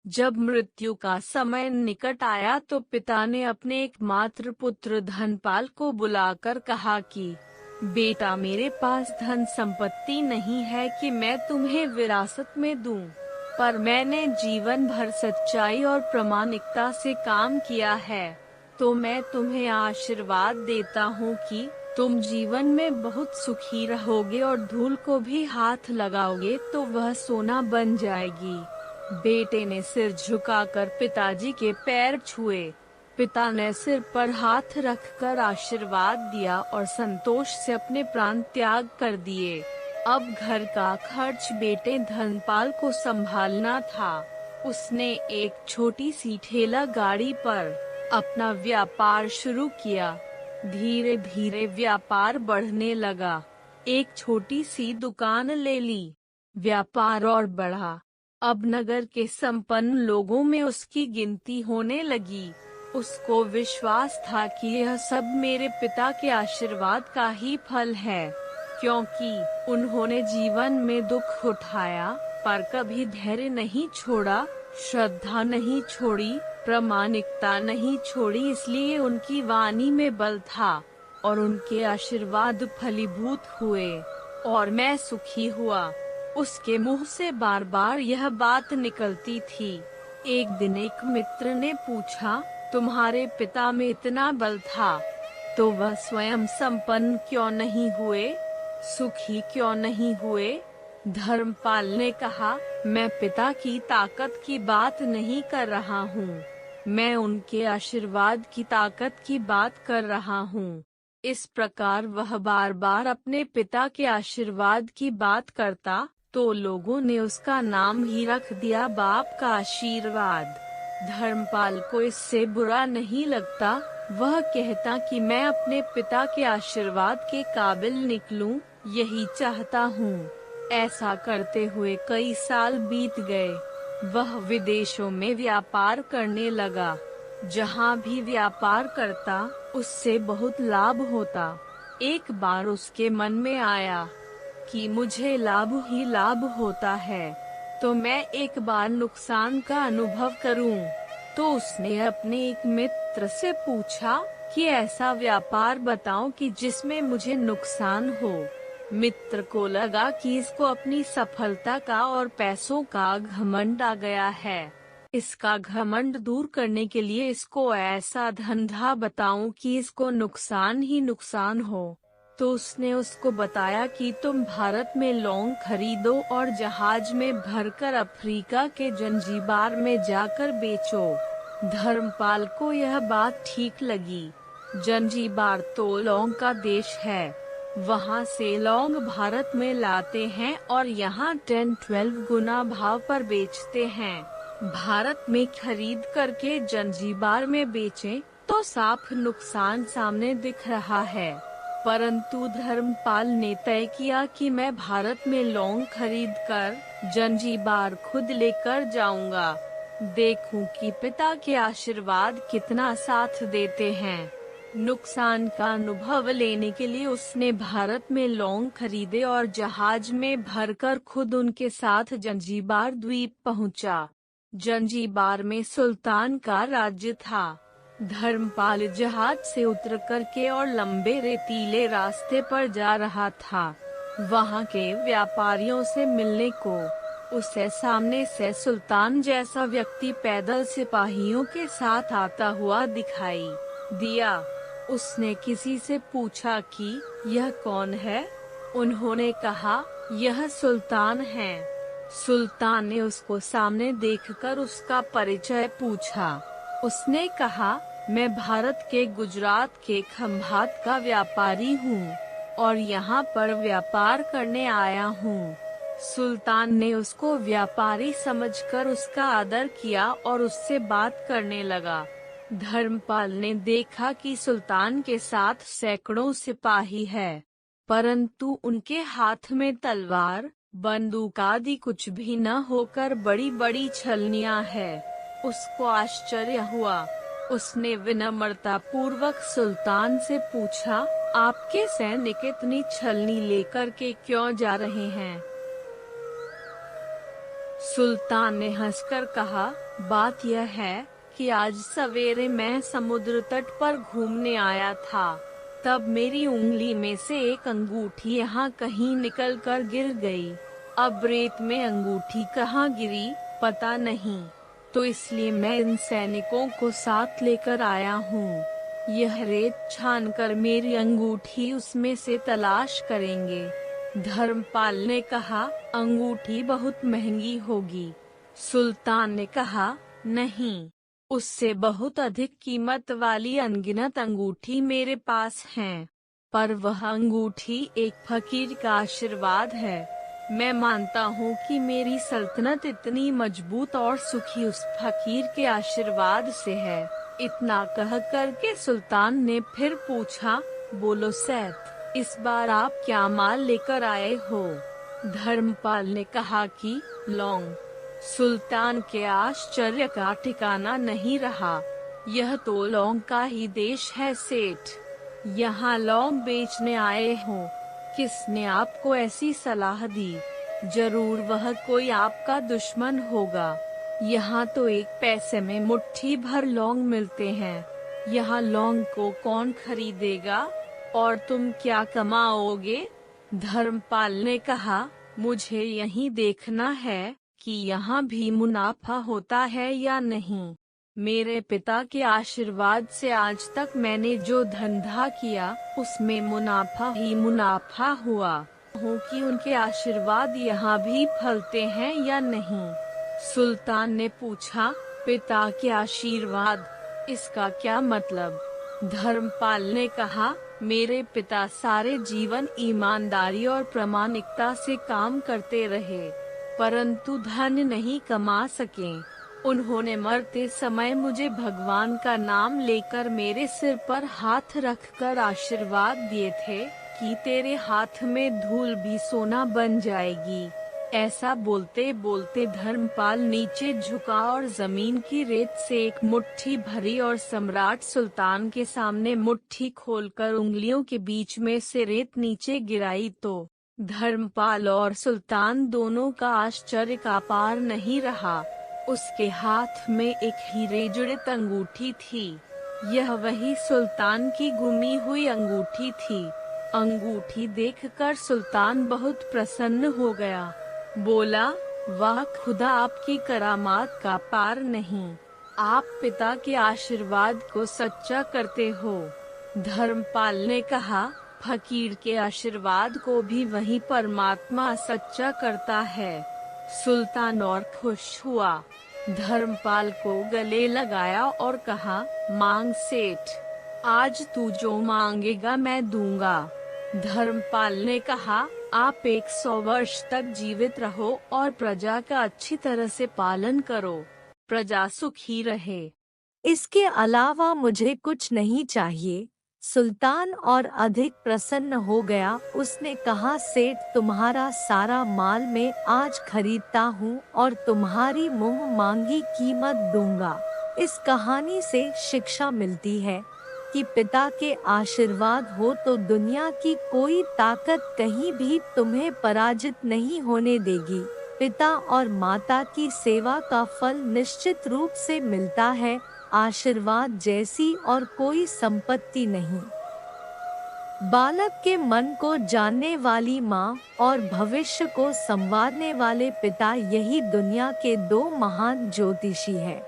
जब मृत्यु का समय निकट आया तो पिता ने अपने एकमात्र पुत्र धनपाल को बुलाकर कहा कि बेटा, मेरे पास धन संपत्ति नहीं है कि मैं तुम्हें विरासत में दूं, पर मैंने जीवन भर सच्चाई और प्रामाणिकता से काम किया है, तो मैं तुम्हें आशीर्वाद देता हूँ कि तुम जीवन में बहुत सुखी रहोगे और धूल को भी हाथ लगाओगे तो वह सोना बन जाएगी। बेटे ने सिर झुकाकर पिताजी के पैर छुए। पिता ने सिर पर हाथ रखकर आशीर्वाद दिया और संतोष से अपने प्राण त्याग कर दिए। अब घर का खर्च बेटे धनपाल को संभालना था। उसने एक छोटी सी ठेला गाड़ी पर अपना व्यापार शुरू किया। धीरे धीरे व्यापार बढ़ने लगा। एक छोटी सी दुकान ले ली। व्यापार और बढ़ा। अब नगर के संपन्न लोगों में उसकी गिनती होने लगी। उसको विश्वास था कि यह सब मेरे पिता के आशीर्वाद का ही फल है, क्योंकि उन्होंने जीवन में दुख उठाया पर कभी धैर्य नहीं छोड़ा, श्रद्धा नहीं छोड़ी, प्रामाणिकता नहीं छोड़ी। इसलिए उनकी वाणी में बल था और उनके आशीर्वाद फलीभूत हुए और मैं सुखी हुआ। उसके मुंह से बार बार यह बात निकलती थी। एक दिन एक मित्र ने पूछा, तुम्हारे पिता में इतना बल था तो वह स्वयं संपन्न क्यों नहीं हुए, सुखी क्यों नहीं हुए? धर्मपाल ने कहा, मैं पिता की ताकत की बात नहीं कर रहा हूँ, मैं उनके आशीर्वाद की ताकत की बात कर रहा हूँ। इस प्रकार वह बार बार अपने पिता के आशीर्वाद की बात करता तो लोगों ने उसका नाम ही रख दिया बाप का आशीर्वाद। धर्मपाल को इससे बुरा नहीं लगता। वह कहता कि मैं अपने पिता के आशीर्वाद के काबिल निकलूं, यही चाहता हूँ। ऐसा करते हुए कई साल बीत गए। वह विदेशों में व्यापार करने लगा। जहाँ भी व्यापार करता उससे बहुत लाभ होता। एक बार उसके मन में आया कि मुझे लाभ ही लाभ होता है, तो मैं एक बार नुकसान का अनुभव करूं। तो उसने अपने एक मित्र से पूछा कि ऐसा व्यापार बताओ कि जिसमें मुझे नुकसान हो। मित्र को लगा कि इसको अपनी सफलता का और पैसों का घमंड आ गया है। इसका घमंड दूर करने के लिए इसको ऐसा धंधा बताऊं कि इसको नुकसान ही नुकसान हो। तो उसने उसको बताया कि तुम भारत में लौंग खरीदो और जहाज में भरकर अफ्रीका के जंजीबार में जाकर बेचो। धर्मपाल को यह बात ठीक लगी। जंजीबार तो लौंग का देश है। वहाँ से लौंग भारत में लाते हैं और यहाँ 10-12 गुना भाव पर बेचते हैं। भारत में खरीद करके जंजीबार में बेचें तो साफ नुकसान सामने दिख रहा है। परंतु धर्मपाल ने तय किया कि मैं भारत में लौंग खरीदकर जंजीबार खुद लेकर जाऊंगा, देखूं कि पिता के आशीर्वाद कितना साथ देते हैं। नुकसान का अनुभव लेने के लिए उसने भारत में लौंग खरीदे और जहाज में भरकर खुद उनके साथ जंजीबार द्वीप पहुंचा। जंजीबार में सुल्तान का राज्य था। धर्मपाल जहाज से उतर करके और लंबे रेतीले रास्ते पर जा रहा था। वहाँ के व्यापारियों से मिलने को उसे सामने से सुल्तान जैसा व्यक्ति पैदल सिपाहियों के साथ आता हुआ दिखाई दिया। उसने किसी से पूछा कि यह कौन है? उन्होंने कहा, यह सुल्तान है। सुल्तान ने उसको सामने देखकर उसका परिचय पूछा। उसने कहा, मैं भारत के गुजरात के खंभात का व्यापारी हूँ और यहाँ पर व्यापार करने आया हूँ। सुल्तान ने उसको व्यापारी समझकर उसका आदर किया और उससे बात करने लगा। धर्मपाल ने देखा कि सुल्तान के साथ सैकड़ों सिपाही है, परंतु उनके हाथ में तलवार, बंदूक आदि कुछ भी न होकर बड़ी बड़ी छलनियां है। उसको आश्चर्य हुआ। उसने विनम्रता पूर्वक सुल्तान से पूछा, आपके सैनिक इतनी छलनी लेकर के क्यों जा रहे हैं? सुल्तान ने हंसकर कहा, बात यह है कि आज सवेरे मैं समुद्र तट पर घूमने आया था। तब मेरी उंगली में से एक अंगूठी यहाँ कहीं निकलकर गिर गई। अब रेत में अंगूठी कहाँ गिरी पता नहीं, तो इसलिए मैं इन सैनिकों को साथ लेकर आया हूँ। यह रेत छानकर मेरी अंगूठी उसमें से तलाश करेंगे। धर्मपाल ने कहा, अंगूठी बहुत महंगी होगी। सुल्तान ने कहा, नहीं, उससे बहुत अधिक कीमत वाली अनगिनत अंगूठी मेरे पास हैं। पर वह अंगूठी एक फकीर का आशीर्वाद है। मैं मानता हूँ कि मेरी सल्तनत इतनी मजबूत और सुखी उस फकीर के आशीर्वाद से है। इतना कह करके सुल्तान ने फिर पूछा, बोलो सैफ, इस बार आप क्या माल लेकर आए हो? धर्मपाल ने कहा कि लौंग। सुल्तान के आश्चर्य का ठिकाना नहीं रहा। यह तो लौंग का ही देश है सेठ। यहाँ लौंग बेचने आए हो? किसने आपको ऐसी सलाह दी? जरूर वह कोई आपका दुश्मन होगा। यहाँ तो एक पैसे में मुट्ठी भर लौंग मिलते हैं। यहाँ लौंग को कौन खरीदेगा? और तुम क्या कमाओगे? धर्मपाल ने कहा, मुझे यही देखना है कि यहाँ भी मुनाफा होता है या नहीं। मेरे पिता के आशीर्वाद से आज तक मैंने जो धंधा किया उसमें मुनाफा ही मुनाफा हुआ। हूँ कि उनके आशीर्वाद यहाँ भी फलते हैं या नहीं। सुल्तान ने पूछा, पिता के आशीर्वाद, इसका क्या मतलब? धर्मपाल ने कहा, मेरे पिता सारे जीवन ईमानदारी और प्रामाणिकता से काम करते रहे, परंतु धन नहीं कमा सके। उन्होंने मरते समय मुझे भगवान का नाम लेकर मेरे सिर पर हाथ रखकर आशीर्वाद दिए थे कि तेरे हाथ में धूल भी सोना बन जाएगी। ऐसा बोलते बोलते धर्मपाल नीचे झुका और जमीन की रेत से एक मुट्ठी भरी और सम्राट सुल्तान के सामने मुट्ठी खोलकर उंगलियों के बीच में से रेत नीचे गिराई तो धर्मपाल और सुल्तान दोनों का आश्चर्य का पार नहीं रहा। उसके हाथ में एक हीरे जड़ित अंगूठी थी। यह वही सुल्तान की गुमी हुई अंगूठी थी। अंगूठी देखकर सुल्तान बहुत प्रसन्न हो गया। बोला, वाह खुदा, आपकी करामात का पार नहीं। आप पिता के आशीर्वाद को सच्चा करते हो। धर्मपाल ने कहा, फकीर के आशीर्वाद को भी वही परमात्मा सच्चा करता है। सुल्तान और खुश हुआ। धर्मपाल को गले लगाया और कहा, मांग सेठ, आज तू जो मांगेगा मैं दूंगा। धर्मपाल ने कहा, आप 100 वर्ष तक जीवित रहो और प्रजा का अच्छी तरह से पालन करो, प्रजा सुखी रहे। इसके अलावा मुझे कुछ नहीं चाहिए। सुल्तान और अधिक प्रसन्न हो गया। उसने कहा, सेठ, तुम्हारा सारा माल मैं आज खरीदता हूँ और तुम्हारी मुंह मांगी कीमत दूंगा। इस कहानी से शिक्षा मिलती है कि पिता के आशीर्वाद हो तो दुनिया की कोई ताकत कहीं भी तुम्हें पराजित नहीं होने देगी। पिता और माता की सेवा का फल निश्चित रूप से मिलता है। आशीर्वाद जैसी और कोई संपत्ति नहीं। बालक के मन को जानने वाली माँ और भविष्य को संवारने वाले पिता, यही दुनिया के 2 महान ज्योतिषी हैं।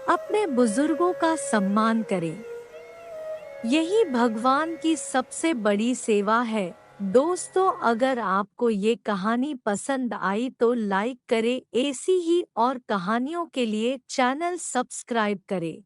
अपने बुजुर्गों का सम्मान करें, यही भगवान की सबसे बड़ी सेवा है। दोस्तों, अगर आपको ये कहानी पसंद आई तो लाइक करें। ऐसी ही और कहानियों के लिए चैनल सब्सक्राइब करें।